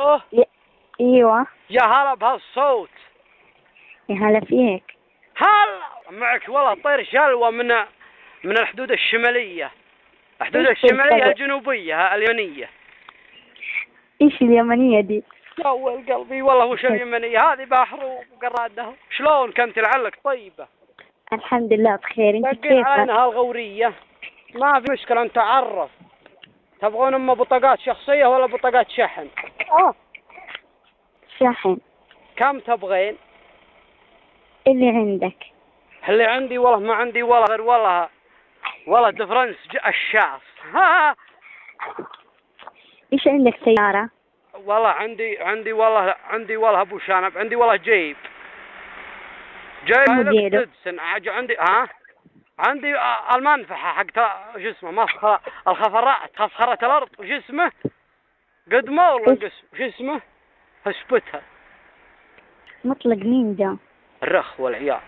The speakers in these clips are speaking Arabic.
الو. ايوه. يا هلا بهالصوت. يا هلا فيك. هلا معك والله طير شلوى من الحدود الشمالية، الحدود الشمالية الجنوبية اليمنية. ايش اليمنية دي؟ يا ول قلبي والله وش اليمنية هذه؟ بحر وقرادة. شلون كنت لعلك طيبة؟ الحمد لله بخير، انت دقين كيفك؟ علينا هالغورية. ما في مشكلة نتعرف. تبغون اما بطاقات شخصية ولا بطاقات شحن؟ شحن. كم تبغين؟ اللي عندك. اللي عندي والله ما عندي والله غير والله دفرنس الشاص. ها ايش عندك سيارة؟ والله عندي والله ابو شنب، عندي والله جيب موديله. عندي عندي المنفحة حق شو اسمه مسخرة الخفرات، خفخرة الارض وش اسمه قد ما والله قسم وش اسمه اثبتها. مطلق مين ده؟ الرخ والعيال.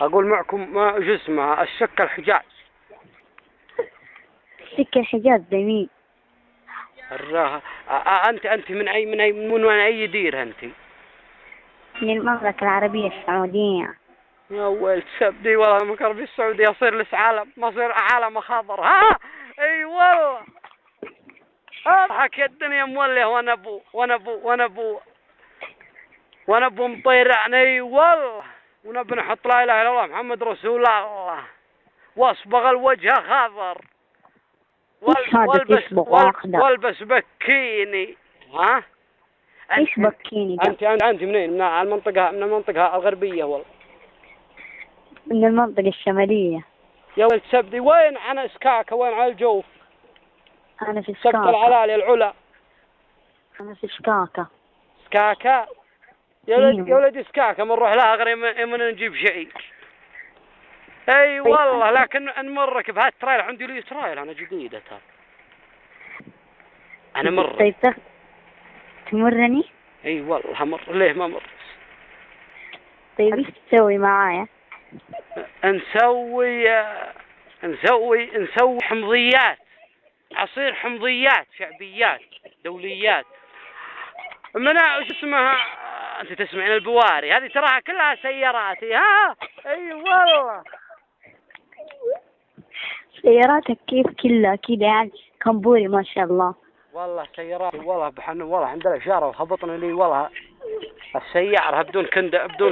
اقول معكم ما شو اسمه السكة الحجاج. سكة الحجاز ده مين؟ الرخ. انت من اي دير انت؟ من المملكة العربية السعودية. يا ولد سبدي والله مكربي السعودية يصير لس عالم، ما صير عالم خضر. ها اي والله اضحك يا الدنيا موليه وانا ابو مطيرعني. اي والله ونبي نحط لا اله الا الله محمد رسول الله واصبغ الوجه خضر والبس بكيني. ها ايش بكيني ده؟ انت منين؟ من المنطقة الغربية والله. من المنطقة الشمالية. يا ولد سبدي وين انا سكاكة؟ وين على الجوف؟ انا في سبت سكاكة. العلالي العلا. انا في سكاكة. سكاكة يا ولد سكاكة بنروح لها غير من نجيب شيء. اي والله لكن نمرك بهالترايل. عندي لي ترايل انا جديدة ترى. انا مر. طيب تمرني؟ اي والله مر. ليه ما مر؟ طيب ايش تسوي معايا؟ نسوي حمضيات، عصير حمضيات شعبيات دوليات من وش اسمها. انت تسمعين البواري هذه تراها كلها سياراتي. ها اي والله سياراتك كيف كلها كذا يعني كمبوري ما شاء الله. والله سياراتي والله بحن والله عندنا إشارة وهبطنا لي والله السيارة بدون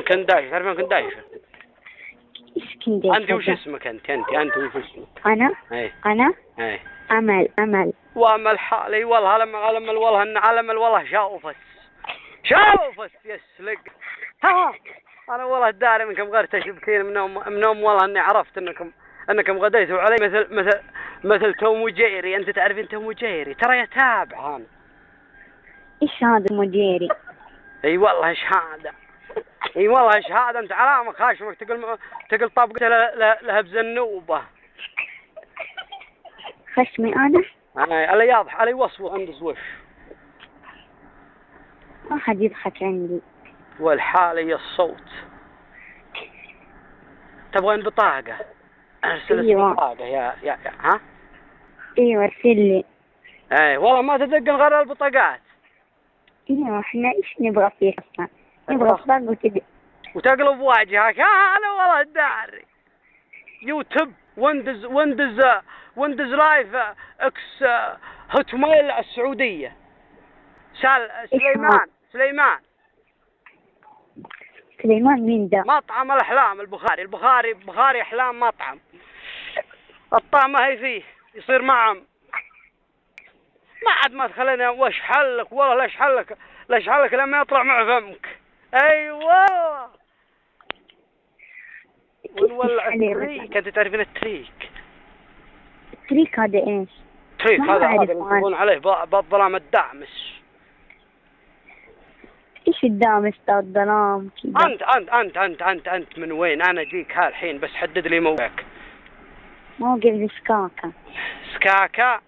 كنداش. تعرفين كنداش؟ ايش كنداش؟ انت وش اسمك انت وش اسمك؟ انا انا ايه امل وامل حالي والله علم والله ان علم والله شوفت يسلق. ها انا والله داري منكم غير تشبكين من والله اني عرفت انكم غديتوا علي مثل توم وجيري. انت تعرفين توم وجيري؟ ترى يتابع انا. ايش هذا مديري؟ اي والله ايش هذا انت علامك خاشمك تقل طبقته لها بزنوبه. خشمي انا؟ علي ياضح علي وصفه عند وش ما حد يضحك عندي. والحالي الصوت. تبغين بطاقة؟ ارسل بطاقة يا ها؟ ايوه ارسل لي. اي والله ما تدقن غير البطاقات. ايوه احنا ايش نبغى فيه اصلا؟ نبغى بطاقة وتقلب وجهك. انا والله داري. يوتيوب ويندوز لايف اكس هوت ميل السعودية. سليمان مين ده؟ مطعم الأحلام البخاري أحلام مطعم. الطعمة هي فيه يصير معهم. ما عاد ما تخلينا وش حلك والله ليش حلك لما يطلع مع فمك. أيوة ونولع التريك. أنت تعرفين التريك؟ التريك هذا إيش؟ التريك هذا يقولون عليه بالظلام الدامس. إيش الدامس ده الظلام كذا؟ أنت من وين؟ أنا أجيك هالحين بس حدد لي موقعك. موقع سكاكا. سكاكا؟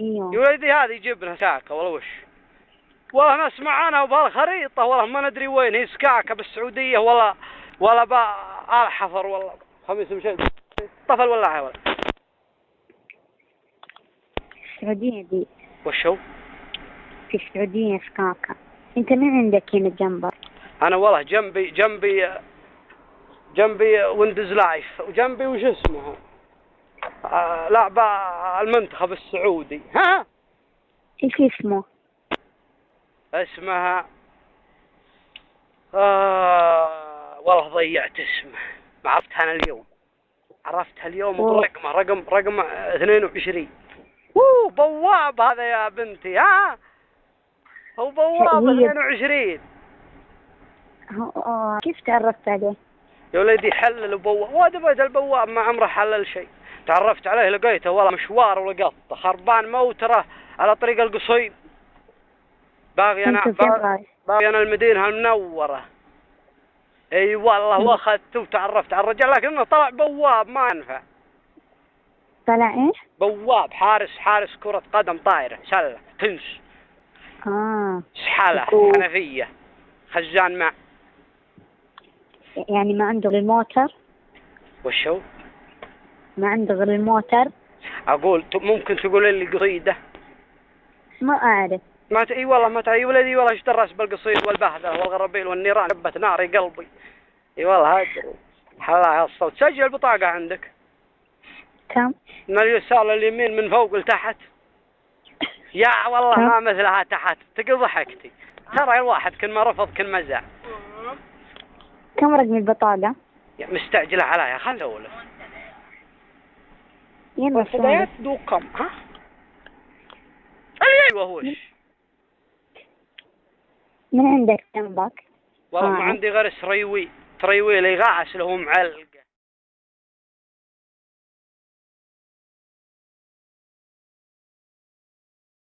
ايوه يا ولدي هذه يجيبنا سكاكا والله وش. والله نسمع عنها وبهالخريطة والله ما ندري وين هي سكاكا بالسعودية ولا الحفر والله خميس مشي طفل ولا حول. السعودية دي وشو؟ في في السعودية في كاكا. انت من عندك هنا جنبك؟ انا والله جنبي ويندوز لايف، وجنبي وش اسمها لعبة المنتخب السعودي. ها ايش اسمه؟ اسمها والله ضيعت اسمه، ما عرفتها انا اليوم، عرفتها اليوم برقمه، رقم 22. بواب هذا يا بنتي. ها هو بواب 22. كيف تعرفت عليه؟ يا ولدي حلل البواب، وادبد البواب ما عمره حلل شيء. تعرفت عليه لقيته والله مشوار ولقطه خربان موتره على طريق القصيم. باغي انا المدينة المنورة. اي والله واخذته وتعرفت على الرجال، لكنه طلع بواب ما ينفع. طلع ايش؟ بواب حارس كرة قدم طايرة سلة تنس. سحالة حنفية خزان ماء. يعني ما عنده غير الموتر؟ وش هو؟ ما عنده غير الموتر. اقول ممكن تقول لي قصيدة؟ ما اعرف. اي والله ما تعي ولدي، والله اشترس بالقصيد والبهذا والغربيل والنيران جبت ناري قلبي. اي والله هذا حلاها الصوت. سجل البطاقة عندك. كم؟ من اليسار لليمين من فوق لتحت. يا والله ما مثلها تحت تقل ضحكتي. ترى الواحد كل ما رفض كل ما زعل. كم رقم البطاقة؟ يا مستعجلة عليها خل أقولك. يلا بدايات دوقم. ها؟ أيوة هوش. من عندك جنبك؟ والله ما عندي غير سريوي اللي غاعس له معلق.